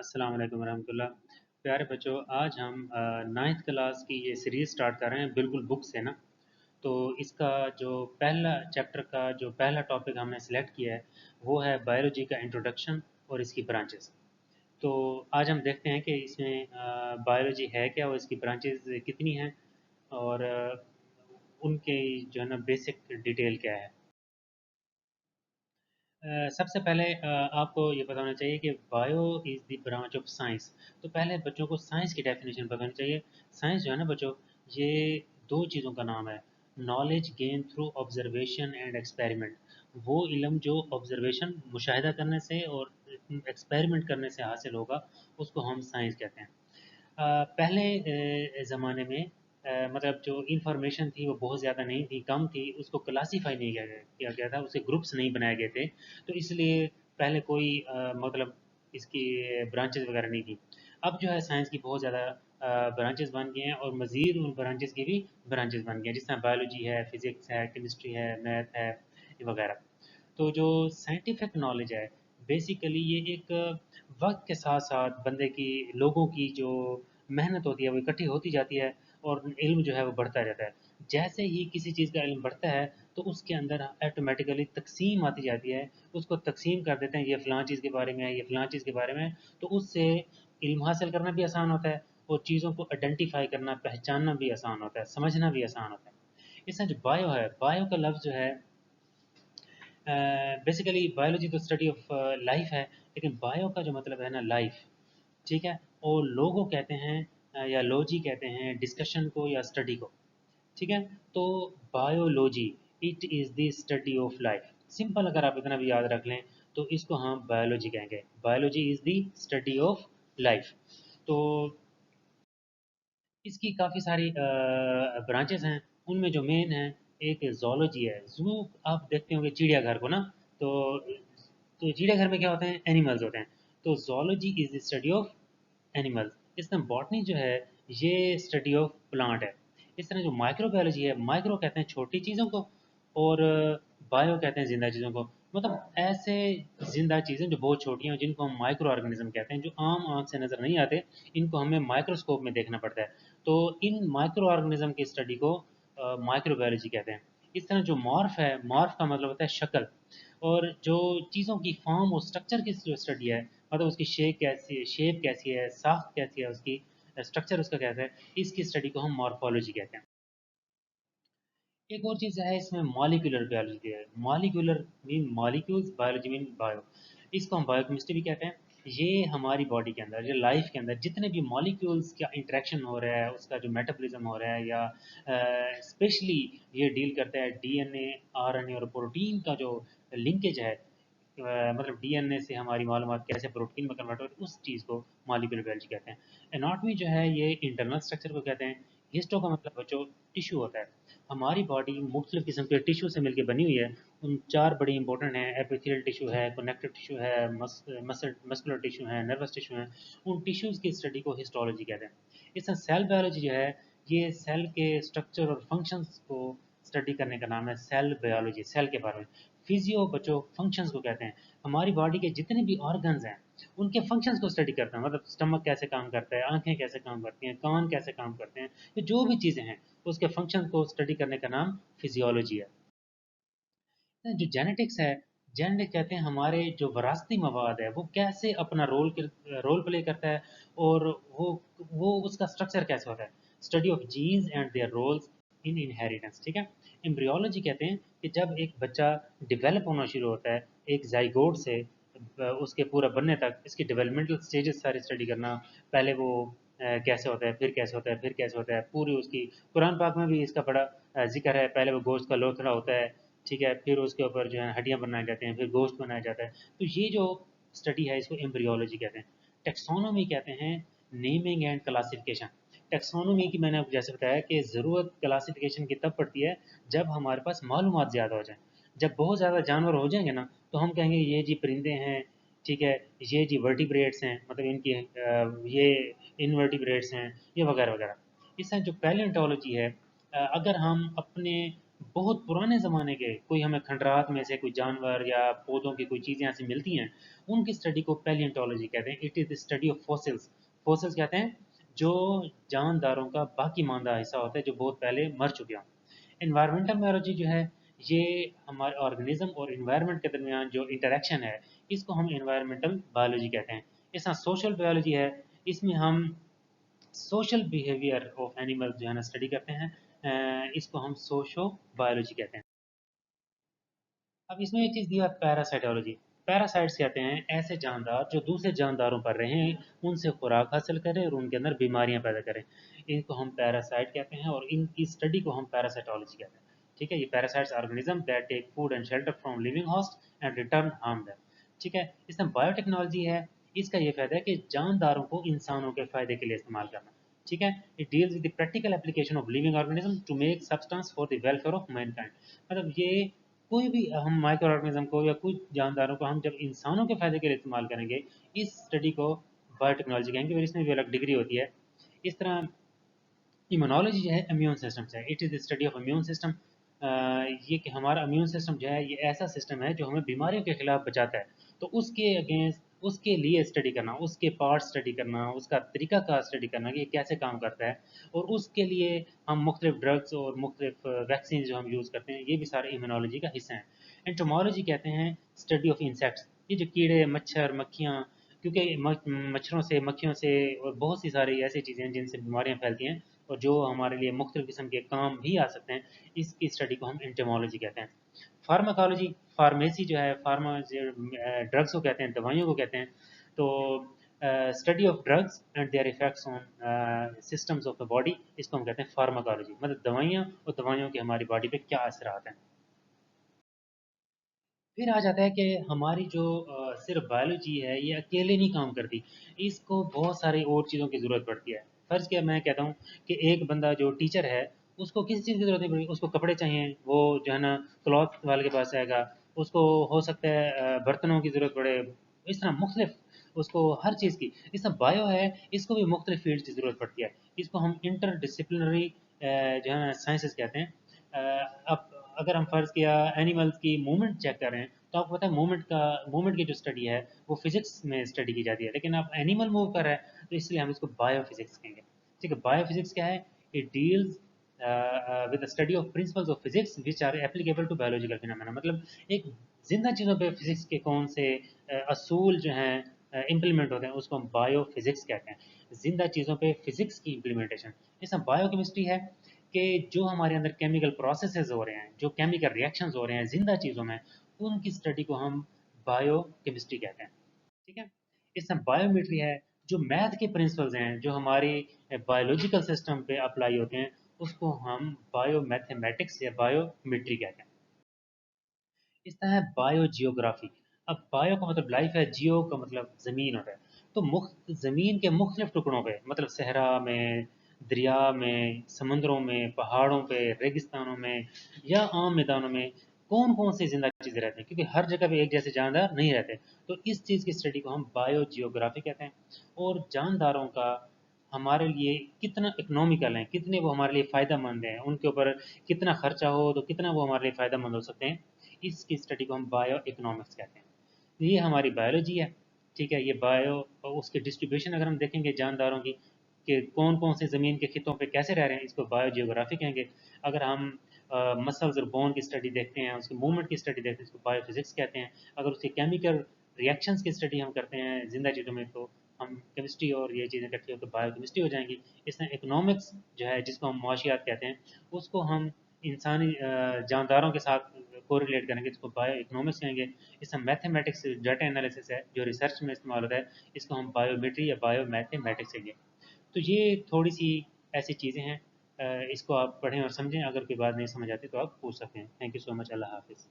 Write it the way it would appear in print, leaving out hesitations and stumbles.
अस्सलाम वालेकुम रहमतुल्लाह। प्यारे बच्चों, आज हम नाइन्थ क्लास की ये सीरीज़ स्टार्ट कर रहे हैं बिल्कुल बुक से ना। तो इसका जो पहला चैप्टर का जो पहला टॉपिक हमने सेलेक्ट किया है वो है बायोलॉजी का इंट्रोडक्शन और इसकी ब्रांचेस। तो आज हम देखते हैं कि इसमें बायोलॉजी है क्या और इसकी ब्रांचेस कितनी हैं और उनके जो है ना बेसिक डिटेल क्या है। सबसे पहले आपको ये पता होना चाहिए कि bio is the branch of science. तो पहले बच्चों को साइंस की डेफिनेशन पता होनी चाहिए। साइंस जो है ना बच्चों, ये दो चीज़ों का नाम है। Knowledge gain through observation and experiment. वो इल्म जो ऑब्जर्वेशन मुशाहिदा करने से और एक्सपेरिमेंट करने से हासिल होगा उसको हम साइंस कहते हैं। पहले ज़माने में मतलब जो इंफॉर्मेशन थी वो बहुत ज़्यादा नहीं थी, कम थी, उसको क्लासीफाई नहीं किया गया था, उसे ग्रुप्स नहीं बनाए गए थे। तो इसलिए पहले कोई मतलब इसकी ब्रांचेस वगैरह नहीं थी। अब जो है साइंस की बहुत ज़्यादा ब्रांचेस बन गए हैं और मज़ीद उन ब्रांचेस की भी ब्रांचेस बन गए हैं, जिस तरह बायोलॉजी है, फिज़िक्स है, केमिस्ट्री है, मैथ है, ये वगैरह। तो जो साइंटिफिक नॉलेज है बेसिकली ये एक वक्त के साथ साथ बंदे की लोगों की जो मेहनत होती है वो इकट्ठी होती जाती है और इल्म जो है वो बढ़ता जाता है। जैसे ही किसी चीज़ का इल्म बढ़ता है तो उसके अंदर ऑटोमेटिकली तकसीम आती जाती है। उसको तकसीम कर देते हैं, ये फ़लाँ चीज़ के बारे में है, ये फ़लाँ चीज़ के बारे में है। तो उससे इल्म हासिल करना भी आसान होता है और चीज़ों को आइडेंटिफाई करना, पहचानना भी आसान होता है, समझना भी आसान होता है। इसमें जो बायो है, बायो का लफ्ज़ जो है बेसिकली बायोलॉजी तो स्टडी ऑफ लाइफ है, लेकिन बायो का जो मतलब है ना लाइफ, ठीक है। और लोगो कहते हैं या लॉजी कहते हैं डिस्कशन को या स्टडी को, ठीक है। तो biology it is the study of life. Simple अगर आप इतना भी याद रख लें तो इसको हम बायोलॉजी कहेंगे। Biology is the study of life. तो इसकी काफ़ी सारी ब्रांचेस हैं। उनमें जो मेन है, एक ज़ूलॉजी है। ज़ू आप देखते होंगे चिड़ियाघर को ना। तो चिड़ियाघर में क्या होते हैं, एनिमल्स होते हैं। तो zoology is the study of animals. इस तरह बॉटनी जो है ये स्टडी ऑफ प्लांट है। इस तरह जो माइक्रोबायोलॉजी है, माइक्रो कहते हैं छोटी चीज़ों को और बायो कहते हैं जिंदा चीज़ों को। मतलब ऐसे जिंदा चीज़ें जो बहुत छोटी हैं जिनको हम माइक्रो ऑर्गेनिज्म कहते हैं, जो आम आँख से नज़र नहीं आते, इनको हमें माइक्रोस्कोप में देखना पड़ता है। तो इन माइक्रो ऑर्गेनिज्म की स्टडी को माइक्रोबायोलॉजी कहते हैं। इस तरह जो मॉर्फ है, मॉर्फ का मतलब होता है शक्ल। और जो चीज़ों की फॉर्म और स्ट्रक्चर की जो स्टडी है, मतलब उसकी शेप कैसी है, साख्त कैसी है उसकी, स्ट्रक्चर उसका कैसा है, इसकी स्टडी को हम मॉर्फोलॉजी कहते हैं। एक और चीज़ है इसमें, मॉलिक्यूलर बायोलॉजी है। Molecular mean molecules, biology mean bio. इसको हम बायोकेमिस्ट्री भी कहते हैं। ये हमारी बॉडी के अंदर, ये लाइफ के अंदर जितने भी मॉलिक्यूल्स का इंटरेक्शन हो रहा है, उसका जो मेटाबॉलिज्म हो रहा है, या स्पेशली ये डील करता है डीएनए, आरएनए और प्रोटीन का जो लिंकेज है। मतलब डीएनए से हमारी मालूमात कैसे प्रोटीन में कन्वर्ट होती है, उस चीज़ को मॉलिक्यूलर बायोलॉजी कहते हैं। एनाटॉमी जो है ये इंटरनल स्ट्रक्चर को कहते हैं। हिस्टो का मतलब बच्चों टिश्यू होता है। हमारी बॉडी मुख्तलिफ किस्म के टिश्यू से मिलकर बनी हुई है। उन चार बड़ी इंपॉर्टेंट हैं, एपिथेलियल टिश्यू है, कनेक्टिव टिश्यू है, मस्कुलर टिश्यू है, नर्वस टिश्यू है। उन टिश्यूज़ की स्टडी को हिस्टोलॉजी कहते हैं। इसमें सेल बायोलॉजी जो है ये सेल के स्ट्रक्चर और फंक्शंस को स्टडी करने का नाम है सेल बायोलॉजी, सेल के बारे में। फिजियो बच्चों फंक्शंस को कहते हैं। हमारी बॉडी के जितने भी ऑर्गन्स हैं उनके फंक्शंस को स्टडी करते हैं। मतलब स्टमक कैसे काम करता है, आंखें कैसे काम करती हैं, कान कैसे काम करते हैं, ये जो भी चीज़ें हैं उसके फंक्शन को स्टडी करने का नाम फिजियोलॉजी है। जो जेनेटिक्स है, जेनेटिक्स कहते हैं हमारे जो विरासती मवाद है वो कैसे अपना रोल प्ले करता है और वो उसका स्ट्रक्चर कैसे होता है। Study of genes and their roles in inheritance, ठीक है। एम्ब्रियोलॉजी कहते हैं कि जब एक बच्चा डेवलप होना शुरू होता है एक जाइगोट से उसके पूरा बनने तक, इसकी डेवलपमेंटल स्टेजेस सारी स्टडी करना। पहले वो कैसे होता है, फिर कैसे होता है, फिर कैसे होता है, पूरी उसकी कुरान पाक में भी इसका बड़ा जिक्र है। पहले वो गोश्त का लोथड़ा होता है, ठीक है, फिर उसके ऊपर जो है हड्डियाँ बनाए जाते हैं, फिर गोश्त बनाया जाता है। तो ये जो स्टडी है इसको एम्ब्रियोलॉजी कहते हैं। टेक्सोनोमी कहते हैं नेमिंग एंड क्लासिफिकेशन। टेक्सोनोमी की मैंने आपको जैसे बताया कि ज़रूरत क्लासिफिकेशन की तब पड़ती है जब हमारे पास मालूमात ज़्यादा हो जाए। जब बहुत ज़्यादा जानवर हो जाएंगे ना तो हम कहेंगे ये जी परिंदे हैं, ठीक है, ये जी वर्टिब्रेट्स हैं, मतलब इनकी ये इनवर्टिब्रेट्स हैं, ये वगैरह वगैरह। इसमें जो पैलेंटोलॉजी है, अगर हम अपने बहुत पुराने ज़माने के कोई हमें खंडरात में से कोई जानवर या पौधों की कोई चीज़ें ऐसी मिलती हैं, उनकी स्टडी को पैलियोंटोलॉजी कहते हैं। It is the study of fossils. Fossils कहते हैं जो जानदारों का बाकी मांदा हिस्सा होता है जो बहुत पहले मर चुके हों। एनवायरमेंटल बायोलॉजी जो है, ये हमारे ऑर्गेनिज्म और इन्वायरमेंट के दरमियान जो इंटरेक्शन है, इसको हम एनवायरमेंटल बायोलॉजी कहते हैं। इस तरह सोशल बायोलॉजी है, इसमें हम सोशल बिहेवियर ऑफ एनिमल जो है ना स्टडी करते हैं। इसको हम सोशो बायोलॉजी कहते हैं। अब इसमें एक चीज़ दिया पैरासाइटोलॉजी। पैरासाइट्स कहते हैं ऐसे जानदार जो दूसरे जानदारों पर रहें, उनसे खुराक हासिल करें और उनके अंदर बीमारियां पैदा करें। इनको हम पैरासाइट कहते हैं और इनकी स्टडी को हम पैरासाइटोलॉजी कहते हैं। ठीक है, ये parasites organism that take food and shelter from living host and return harm them. ठीक है, इसमें बायोटेक्नोलॉजी है। इसका ये फायदा है कि जानदारों को इंसानों के फायदे के लिए इस्तेमाल करना। ठीक है, it deals with the practical application of living organism to make substance for the welfare of mankind. मतलब ये कोई भी हम माइक्रो ऑर्गेनिज्म को या कुछ जानदारों को हम जब इंसानों के फायदे के लिए इस्तेमाल करेंगे, इस स्टडी को बायोटेक्नोलॉजी कहेंगे और इसमें भी अलग डिग्री होती है। इस तरह इम्यूनोलॉजी जो है इम्यून सिस्टम से है। It is the study of immune system. ये कि हमारा इम्यून सिस्टम जो है ये ऐसा सिस्टम है जो हमें बीमारियों के खिलाफ बचाता है। तो उसके अगेंस्ट उसके लिए स्टडी करना, उसके पार्ट स्टडी करना, उसका तरीकाकार स्टडी करना कि ये कैसे काम करता है, और उसके लिए हम मुख्तलिफ ड्रग्स और मुख्तलिफ वैक्सीन जो हम यूज़ करते हैं, ये भी सारे इम्यूनोलॉजी का हिस्सा हैं। एंटोमोलॉजी कहते हैं स्टडी ऑफ इंसेक्ट्स। ये जो कीड़े मच्छर मक्खियाँ, क्योंकि मच्छरों से मक्खियों से और बहुत सी सारी ऐसी चीज़ें हैं जिनसे बीमारियाँ फैलती हैं और जो हमारे लिए मुख्तलिफ किस्म के काम भी आ सकते हैं, इसकी स्टडी को हम एंटोमोलॉजी कहते हैं। फार्माकोलॉजी, फार्मेसी जो है, फार्मा ड्रग्स को कहते हैं, दवाइयों को कहते हैं। तो study of drugs and there effects on systems of the body, इसको हम कहते हैं फार्माकोलॉजी। मतलब दवाइयाँ और दवाइयों के हमारी बॉडी पे क्या असर आते हैं। फिर आ जाता है कि हमारी जो सिर्फ बायोलॉजी है ये अकेले नहीं काम करती, इसको बहुत सारी और चीज़ों की ज़रूरत पड़ती है। फ़र्ज़ किया मैं कहता हूँ कि एक बंदा जो टीचर है, उसको किसी चीज़ की ज़रूरत नहीं पड़ेगी, उसको कपड़े चाहिए, वो जो है ना क्लॉथ वाले के पास जाएगा। उसको हो सकता है बर्तनों की ज़रूरत पड़े, इस तरह मुख्तलिफ उसको हर चीज़ की। इस तरह बायो है, इसको भी मुख्तलिफ फील्ड की ज़रूरत पड़ती है। इसको हम इंटर डिसिप्लिनरी जो है ना साइंसेस कहते हैं। अब अगर हम फ़र्ज़ किया एनिमल्स की मूवमेंट चेक करें, तो आपको पता है मूवमेंट की जो स्टडी है वो फिजिक्स में स्टडी की जाती है, लेकिन अब एनिमल मूव कर रहा है तो इसलिए हम इसको बायोफिजिक्स कहेंगे। ठीक है, बायोफिजिक्स क्या है? It deals with the study of principles of physics which are applicable to biological phenomena. मतलब एक जिंदा चीज़ों पे फिजिक्स के कौन से असूल जो हैं इम्प्लीमेंट होते हैं, उसको हम बायोफिजिक्स कहते हैं। जिंदा चीज़ों पे फिजिक्स की इम्प्लीमेंटेशन। इसमें बायोकेमिस्ट्री है कि जो हमारे अंदर केमिकल प्रोसेसेस हो रहे हैं, जो केमिकल रिएक्शंस हो रहे हैं जिंदा चीज़ों में, उनकी स्टडी को हम बायोकेमिस्ट्री कहते हैं। ठीक है, इसमें बायोमेट्री है, जो मैथ के प्रिंसिपल्स हैं जो हमारी बायोलॉजिकल सिस्टम पे अप्लाई होते हैं, उसको हम बायोमैथमेटिक्स या बायोमेट्री कहते हैं। इस तरह है बायो जियोग्राफी। अब बायो का मतलब लाइफ है, जियो का मतलब ज़मीन होता है। तो ज़मीन के मुख्तलिफ टुकड़ों पे, मतलब सहरा में, दरिया में, समुद्रों में, पहाड़ों पे, रेगिस्तानों में या आम मैदानों में कौन कौन सी जिंदा चीज़ें रहती हैं, क्योंकि हर जगह पे एक जैसे जानदार नहीं रहते। तो इस चीज़ की स्टडी को हम बायो जियोग्राफी कहते हैं। और जानदारों का हमारे लिए कितना इकोनॉमिकल है, कितने वो हमारे लिए फ़ायदेमंद हैं, उनके ऊपर कितना खर्चा हो तो कितना वो हमारे लिए फ़ायदेमंद हो सकते हैं, इसकी स्टडी को हम बायो इकोनॉमिक्स कहते हैं। तो ये हमारी बायोलॉजी है। ठीक है, ये बायो और उसके डिस्ट्रीब्यूशन अगर हम देखेंगे जानदारों की कि कौन कौन से ज़मीन के खितों पे कैसे रह रहे हैं, इसको बायो जियोग्राफी कहेंगे। अगर हम मसल्स और बोन की स्टडी देखते हैं, उसके मूवमेंट की स्टडी देखते हैं, इसको बायो फिजिक्स कहते हैं। अगर उसके केमिकल रिएक्शंस की स्टडी हम करते हैं जिंदा चीज़ों में, तो हम केमिस्ट्री और ये चीज़ें इकट्ठी होकर बायो केमिस्ट्री हो जाएंगी। इसमें इकोनॉमिक्स जो है, जिसको हम मुआशियात कहते हैं, उसको हम इंसानी जानदारों के साथ कोरिलेट करेंगे, इसको बायो इकोनॉमिक्स कहेंगे। इसमें मैथमेटिक्स डाटा एनालिसिस है जो रिसर्च में इस्तेमाल होता है, इसको हम बायोमेट्री या बायो मैथमेटिक्स कहेंगे। तो ये थोड़ी सी ऐसी चीज़ें हैं, इसको आप पढ़ें और समझें। अगर कोई बात नहीं समझ आती तो आप पूछ सकते हैं। Thank you so much. अल्लाह हाफिज़।